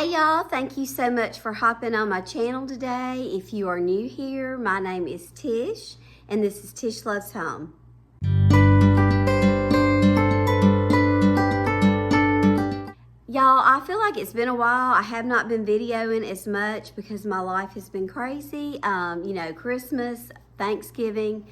Hey y'all, thank you so much for hopping on my channel today. If you are new here, my name is Tish and this is Tish Loves Home. Y'all, I feel like it's been a while. I have not been videoing as much because my life has been crazy. Christmas, Thanksgiving.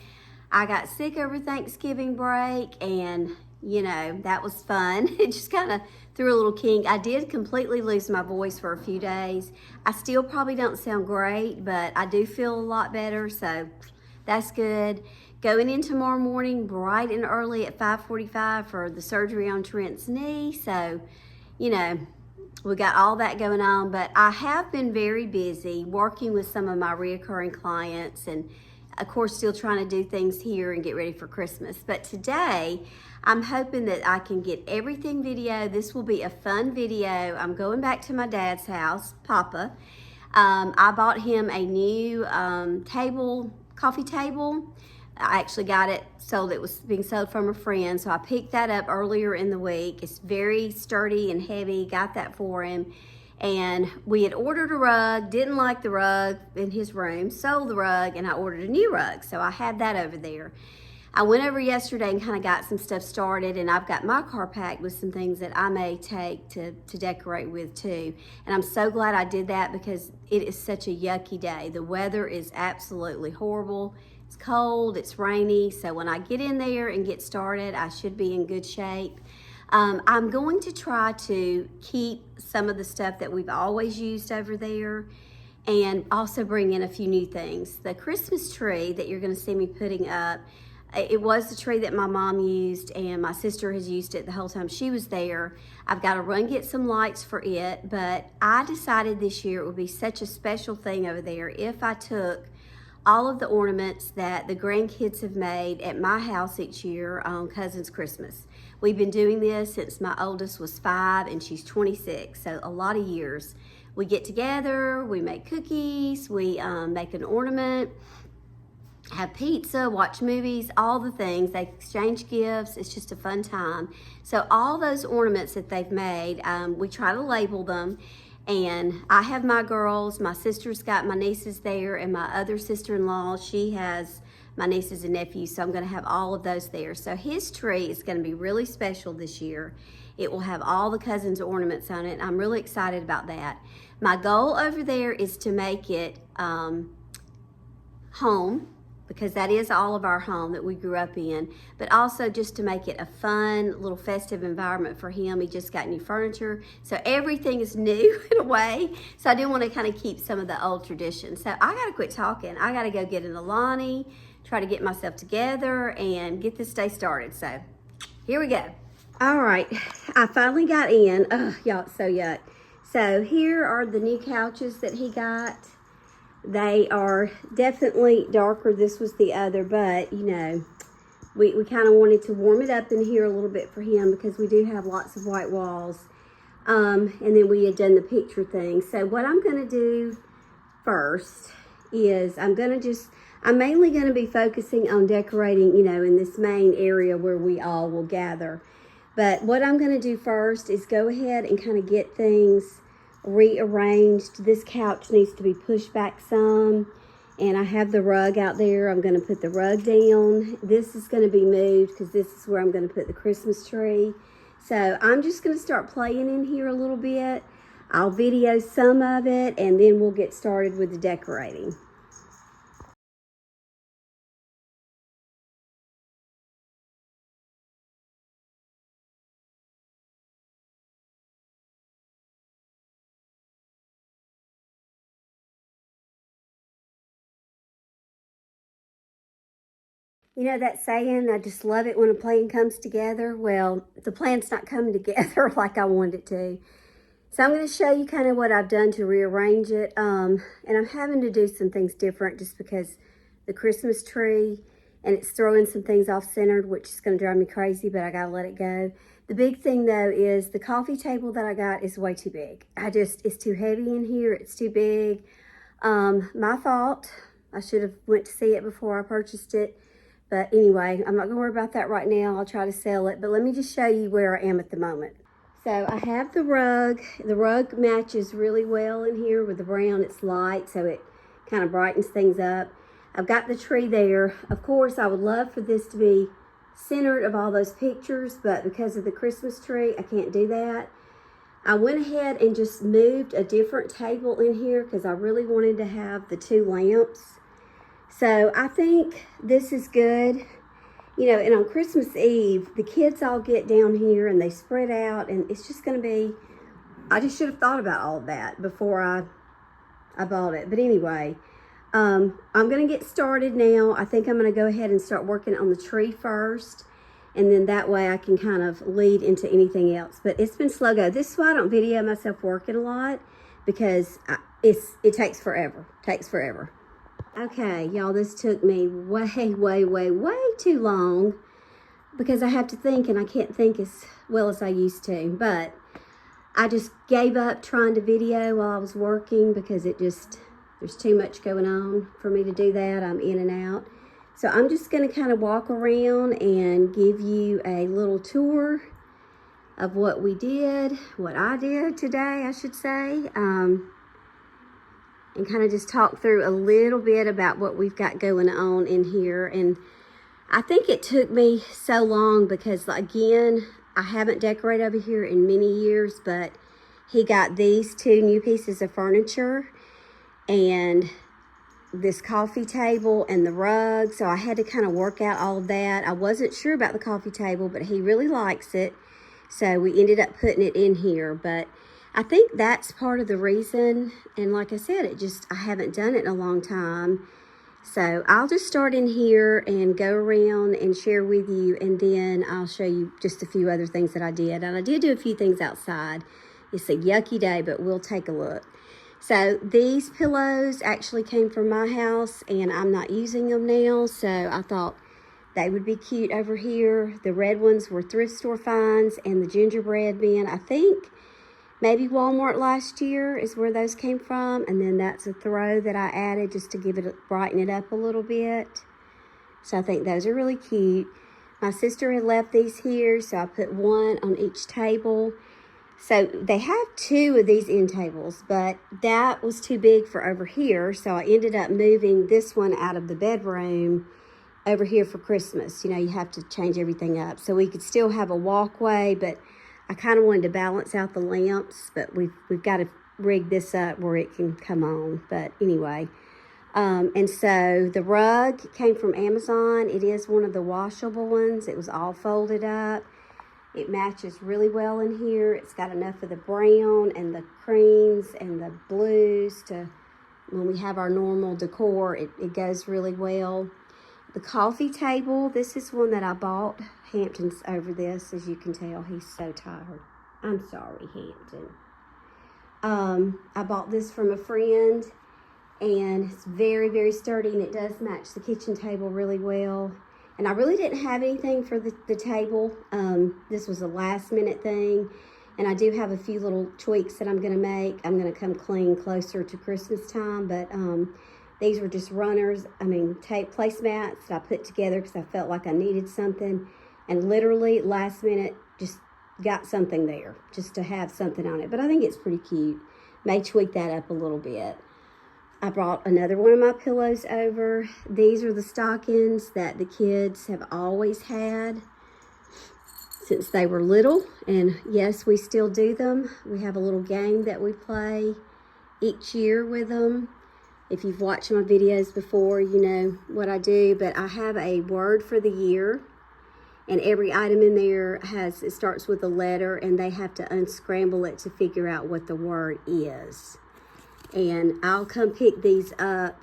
I got sick over Thanksgiving break and that was fun. It just kind of threw a little kink. I did completely lose my voice for a few days. I still probably don't sound great, but I do feel a lot better, so that's good. Going in tomorrow morning bright and early at 5:45 for the surgery on Trent's knee, so we got all that going on, but I have been very busy working with some of my reoccurring clients and of course still trying to do things here and get ready for Christmas. But today I'm hoping that I can get everything video. This will be a fun video. I'm going back to my dad's house, Papa. I bought him a new coffee table. I actually got it sold. It was being sold from a friend, so I picked that up earlier in the week. It's very sturdy and heavy. Got that for him. And we had ordered a rug, didn't like the rug in his room, sold the rug, and I ordered a new rug. So I have that over there. I went over yesterday and kind of got some stuff started, and I've got my car packed with some things that I may take to decorate with too. And I'm so glad I did that because it is such a yucky day. The weather is absolutely horrible. It's cold, it's rainy, so when I get in there and get started, I should be in good shape. I'm going to try to keep some of the stuff that we've always used over there and also bring in a few new things. The Christmas tree that you're going to see me putting up, it was the tree that my mom used and my sister has used it the whole time she was there. I've got to run get some lights for it, but I decided this year it would be such a special thing over there if I took all of the ornaments that the grandkids have made at my house each year on Cousin's Christmas. We've been doing this since my oldest was 5 and she's 26, so a lot of years. We get together, we make cookies, we make an ornament, have pizza, watch movies, all the things. They exchange gifts. It's just a fun time. So all those ornaments that they've made, we try to label them. And I have my girls, my sister's got my nieces there, and my other sister-in-law, she has my nieces and nephews, so I'm gonna have all of those there. So his tree is gonna be really special this year. It will have all the cousins' ornaments on it. I'm really excited about that. My goal over there is to make it home, because that is all of our home that we grew up in, but also just to make it a fun little festive environment for him. He just got new furniture, so everything is new in a way. So I do want to kind of keep some of the old traditions. So I gotta quit talking. I gotta go get an Alani, try to get myself together and get this day started. So here we go. All right, I finally got in. Oh, y'all, it's so yuck. So here are the new couches that he got. They are definitely darker. This was the other, but we kind of wanted to warm it up in here a little bit for him because we do have lots of white walls. And then we had done the picture thing. So what I'm going to do first is I'm mainly going to be focusing on decorating, in this main area where we all will gather. But what I'm going to do first is go ahead and kind of get things rearranged. This couch needs to be pushed back some, and I have the rug out there. I'm going to put the rug down. This is going to be moved because this is where I'm going to put the Christmas tree. So I'm just going to start playing in here a little bit. I'll video some of it and then we'll get started with the decorating. You know that saying, I just love it when a plan comes together? Well, the plan's not coming together like I wanted it to. So I'm going to show you kind of what I've done to rearrange it. And I'm having to do some things different just because the Christmas tree, and it's throwing some things off-centered, which is going to drive me crazy, but I got to let it go. The big thing, though, is the coffee table that I got is way too big. It's too heavy in here. It's too big. My fault. I should have went to see it before I purchased it. But anyway, I'm not going to worry about that right now. I'll try to sell it. But let me just show you where I am at the moment. So I have the rug. The rug matches really well in here with the brown. It's light, so it kind of brightens things up. I've got the tree there. Of course, I would love for this to be centered of all those pictures, but because of the Christmas tree, I can't do that. I went ahead and just moved a different table in here because I really wanted to have the 2 lamps. So I think this is good. You know, and on Christmas Eve, the kids all get down here and they spread out, and it's just going to be, I just should have thought about all of that before I bought it. But anyway, I'm going to get started now. I think I'm going to go ahead and start working on the tree first, and then that way I can kind of lead into anything else. But it's been slow go. This is why I don't video myself working a lot, because it takes forever. Okay, y'all, this took me way too long because I have to think, and I can't think as well as I used to. But I just gave up trying to video while I was working because there's too much going on for me to do that. I'm in and out. So I'm just going to kind of walk around and give you a little tour of what I did today, I should say. And kind of just talk through a little bit about what we've got going on in here. And I think it took me so long because, again, I haven't decorated over here in many years, but he got these 2 new pieces of furniture and this coffee table and the rug. So I had to kind of work out all of that. I wasn't sure about the coffee table, but he really likes it. So we ended up putting it in here. But I think that's part of the reason. And like I said, I haven't done it in a long time. So I'll just start in here and go around and share with you. And then I'll show you just a few other things that I did. And I did do a few things outside. It's a yucky day, but we'll take a look. So these pillows actually came from my house, and I'm not using them now. So I thought they would be cute over here. The red ones were thrift store finds, and the gingerbread bin, I think, maybe Walmart last year is where those came from. And then that's a throw that I added just to brighten it up a little bit. So I think those are really cute. My sister had left these here, so I put 1 on each table. So they have 2 of these end tables, but that was too big for over here. So I ended up moving this one out of the bedroom over here for Christmas. You know, you have to change everything up. So we could still have a walkway, but I kind of wanted to balance out the lamps, but we've got to rig this up where it can come on. But anyway, and so the rug came from Amazon. It is one of the washable ones. It was all folded up. It matches really well in here. It's got enough of the brown and the creams and the blues to, when we have our normal decor, it goes really well. The coffee table, this is one that I bought. Hampton's over this, as you can tell. He's so tired. I'm sorry, Hampton. I bought this from a friend, and it's very sturdy, and it does match the kitchen table really well. And I really didn't have anything for the table. This was a last minute thing. And I do have a few little tweaks that I'm going to make. I'm going to come clean closer to Christmas time, but these were just runners, placemats that I put together because I felt like I needed something. And literally, last minute, just got something there, just to have something on it. But I think it's pretty cute. May tweak that up a little bit. I brought another one of my pillows over. These are the stockings that the kids have always had since they were little. And yes, we still do them. We have a little game that we play each year with them. If you've watched my videos before, you know what I do. But I have a word for the year. And every item in there it starts with a letter, and they have to unscramble it to figure out what the word is. And I'll come pick these up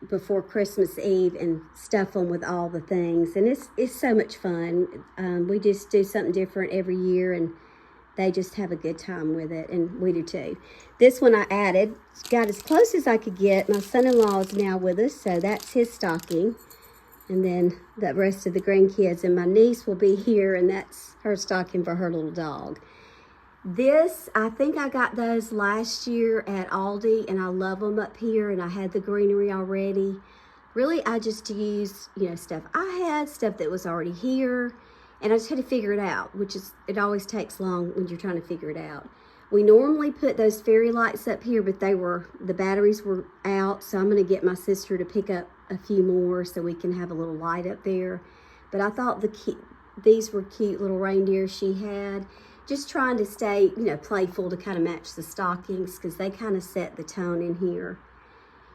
before Christmas Eve and stuff them with all the things. And it's so much fun. We just do something different every year, and they just have a good time with it, and we do too. This one I added, got as close as I could get. My son-in-law is now with us, so that's his stocking. And then the rest of the grandkids, and my niece will be here, and that's her stocking for her little dog. This, I think I got those last year at Aldi, and I love them up here, and I had the greenery already. Really, I just used, stuff I had, stuff that was already here, And I just had to figure it out, it always takes long when you're trying to figure it out. We normally put those fairy lights up here, but the batteries were out, so I'm going to get my sister to pick up a few more so we can have a little light up there. But I thought these were cute little reindeer she had. Just trying to stay, playful to kind of match the stockings because they kind of set the tone in here.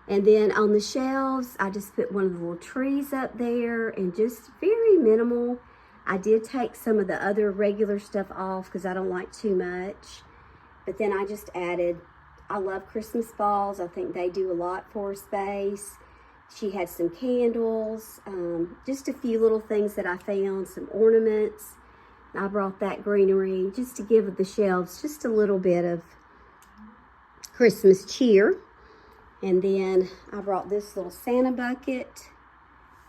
And then on the shelves, I just put one of the little trees up there and just very minimal. I did take some of the other regular stuff off because I don't like too much. But then I just added, I love Christmas balls. I think they do a lot for a space. She had some candles, just a few little things that I found, some ornaments. I brought that greenery just to give the shelves just a little bit of Christmas cheer. And then I brought this little Santa bucket,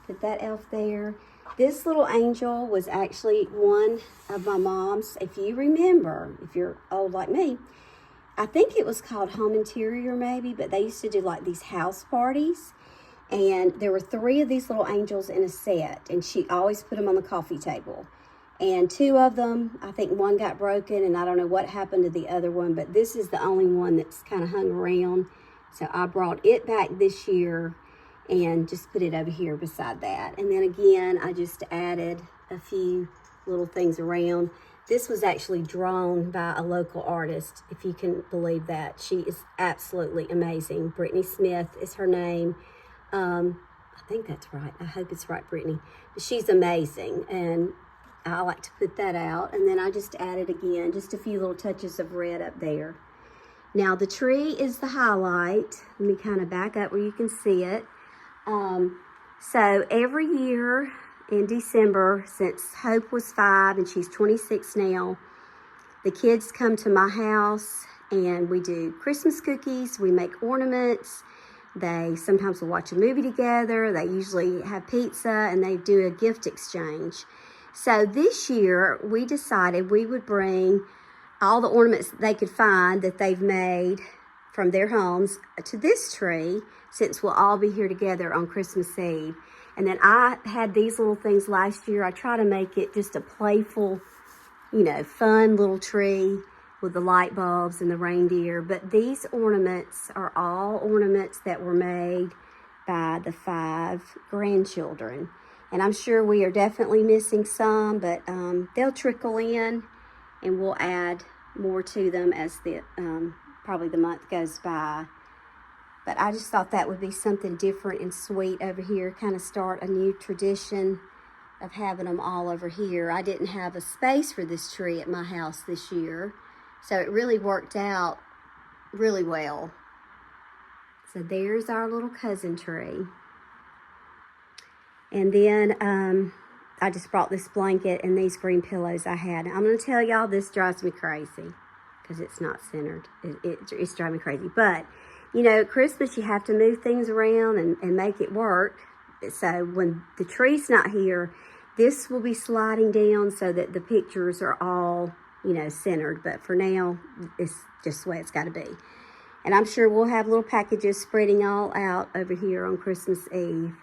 put that elf there. This little angel was actually one of my mom's. If you remember, if you're old like me, I think it was called Home Interior maybe, but they used to do like these house parties. And there were 3 of these little angels in a set, and she always put them on the coffee table. And 2 of them, I think one got broken, and I don't know what happened to the other one, but this is the only one that's kind of hung around. So I brought it back this year and just put it over here beside that. And then again, I just added a few little things around. This was actually drawn by a local artist, if you can believe that. She is absolutely amazing. Brittany Smith is her name. I think that's right. I hope it's right, Brittany. But she's amazing, and I like to put that out. And then I just added again, just a few little touches of red up there. Now the tree is the highlight. Let me kind of back up where you can see it. So every year in December, since Hope was 5 and she's 26 now, the kids come to my house and we do Christmas cookies, we make ornaments. They sometimes will watch a movie together. They usually have pizza and they do a gift exchange. So this year we decided we would bring all the ornaments that they could find that they've made from their homes to this tree, since we'll all be here together on Christmas Eve. And then I had these little things last year. I try to make it just a playful, fun little tree with the light bulbs and the reindeer. But these ornaments are all ornaments that were made by the 5 grandchildren. And I'm sure we are definitely missing some, but they'll trickle in and we'll add more to them as probably the month goes by. But I just thought that would be something different and sweet over here, kind of start a new tradition of having them all over here. I didn't have a space for this tree at my house this year, so it really worked out really well. So there's our little cousin tree. And then I just brought this blanket and these green pillows I had. I'm going to tell y'all, this drives me crazy because it's not centered. It's driving me crazy. But, at Christmas you have to move things around and make it work. So when the tree's not here, this will be sliding down so that the pictures are all, centered. But for now, it's just the way it's got to be. And I'm sure we'll have little packages spreading all out over here on Christmas Eve.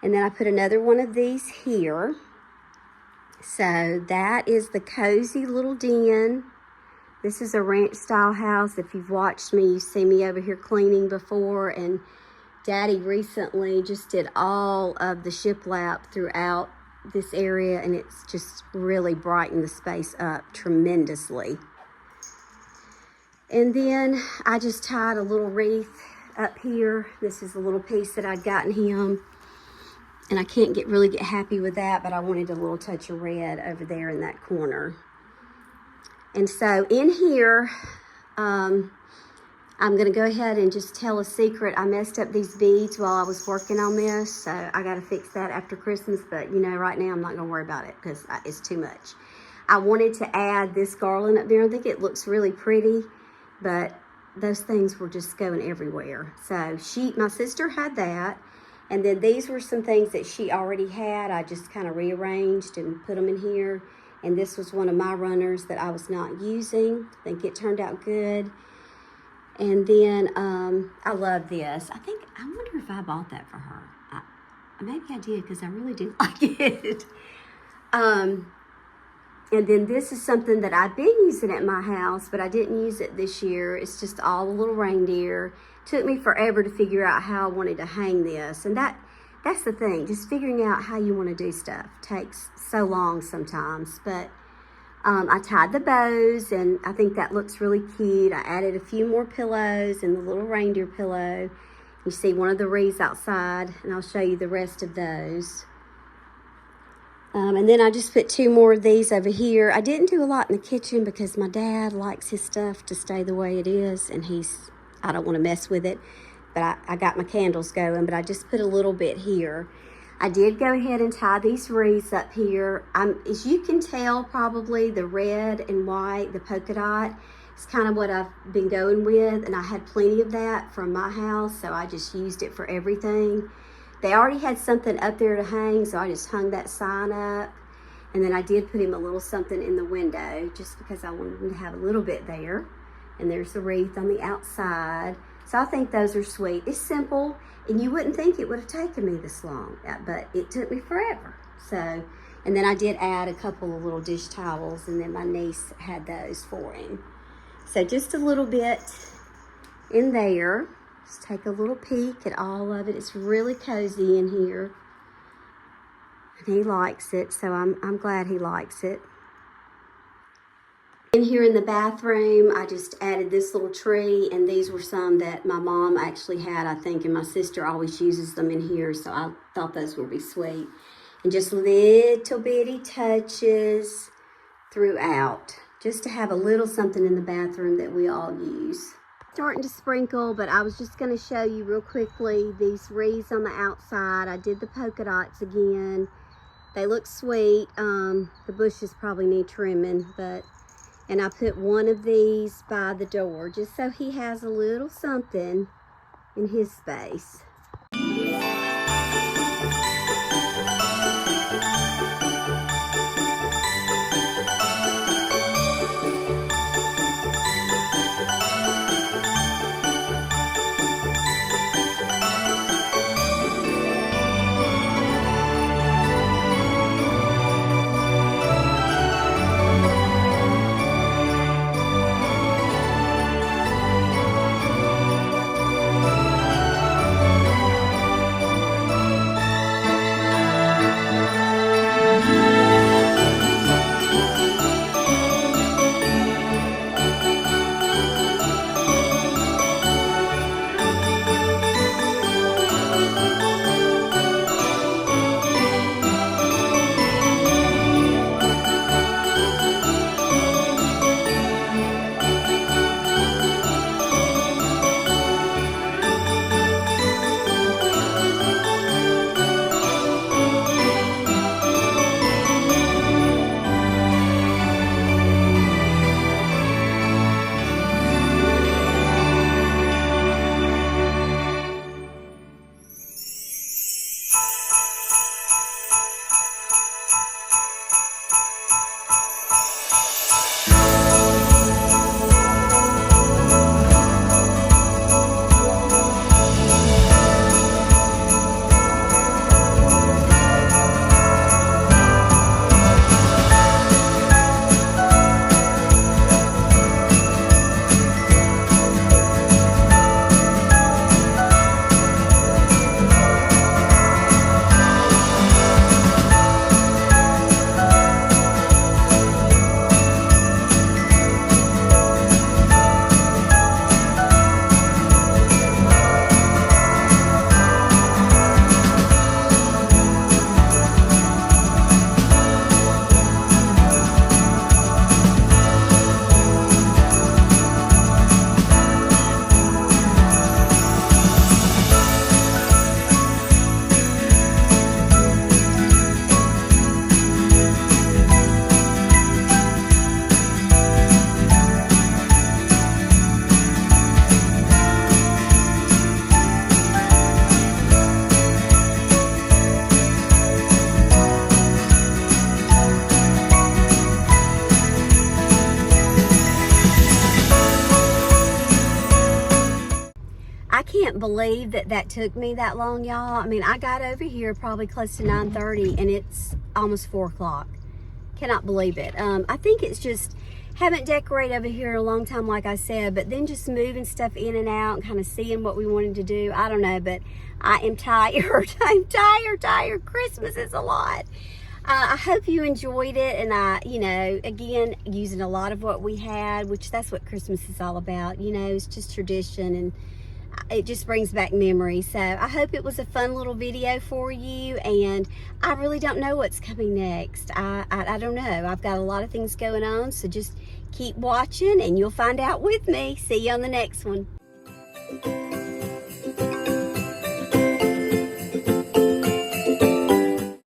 And then I put another one of these here. So that is the cozy little den. This is a ranch style house. If you've watched me, you see me over here cleaning before. And Daddy recently just did all of the shiplap throughout this area. And it's just really brightened the space up tremendously. And then I just tied a little wreath up here. This is a little piece that I'd gotten him. And I can't really get happy with that, but I wanted a little touch of red over there in that corner. And so in here, I'm going to go ahead and just tell a secret. I messed up these beads while I was working on this, so I got to fix that after Christmas. But, right now I'm not going to worry about it because it's too much. I wanted to add this garland up there. I think it looks really pretty, but those things were just going everywhere. So my sister had that. And then these were some things that she already had. I just kind of rearranged and put them in here. And this was one of my runners that I was not using. I think it turned out good. And then I love this. I wonder if I bought that for her. Maybe I did because I really do like it. And then this is something that I've been using at my house, but I didn't use it this year. It's just all the little reindeer. Took me forever to figure out how I wanted to hang this. And that's the thing, just figuring out how you want to do stuff takes so long sometimes. But I tied the bows, and I think that looks really cute. I added a few more pillows and the little reindeer pillow. You see one of the wreaths outside, and I'll show you the rest of those. And then I just put 2 more of these over here. I didn't do a lot in the kitchen because my dad likes his stuff to stay the way it is, and I don't want to mess with it. But I got my candles going, but I just put a little bit here. I did go ahead and tie these wreaths up here. As you can tell, probably the red and white, the polka dot, is kind of what I've been going with, and I had plenty of that from my house, so I just used it for everything. They already had something up there to hang, so I just hung that sign up. And then I did put him a little something in the window just because I wanted him to have a little bit there. And there's the wreath on the outside. So I think those are sweet. It's simple, and you wouldn't think it would have taken me this long, but it took me forever. So, and then I did add a couple of little dish towels, and then my niece had those for him. So just a little bit in there. Just take a little peek at all of it. It's really cozy in here. And he likes it, so I'm glad he likes it. In here in the bathroom, I just added this little tree, and these were some that my mom actually had, I think, and my sister always uses them in here, so I thought those would be sweet. And just little bitty touches throughout, just to have a little something in the bathroom that we all use. Starting to sprinkle, but I was just going to show you real quickly these wreaths on the outside. I did the polka dots again. They look sweet. The bushes probably need trimming, and I put one of these by the door just so he has a little something in his space. I can't believe that took me that long, y'all. I mean, I got over here probably close to 9:30 and it's almost 4 o'clock. Cannot believe it. I think it's just, haven't decorated over here in a long time, like I said, but then just moving stuff in and out and kind of seeing what we wanted to do. I don't know, but I am tired. I'm tired. Christmas is a lot. I hope you enjoyed it, and again, using a lot of what we had, which that's what Christmas is all about. It's just tradition, and it just brings back memories. So I hope it was a fun little video for you, and I really don't know what's coming next. I don't know. I've got a lot of things going on, so just keep watching and you'll find out with me. See you on the next one.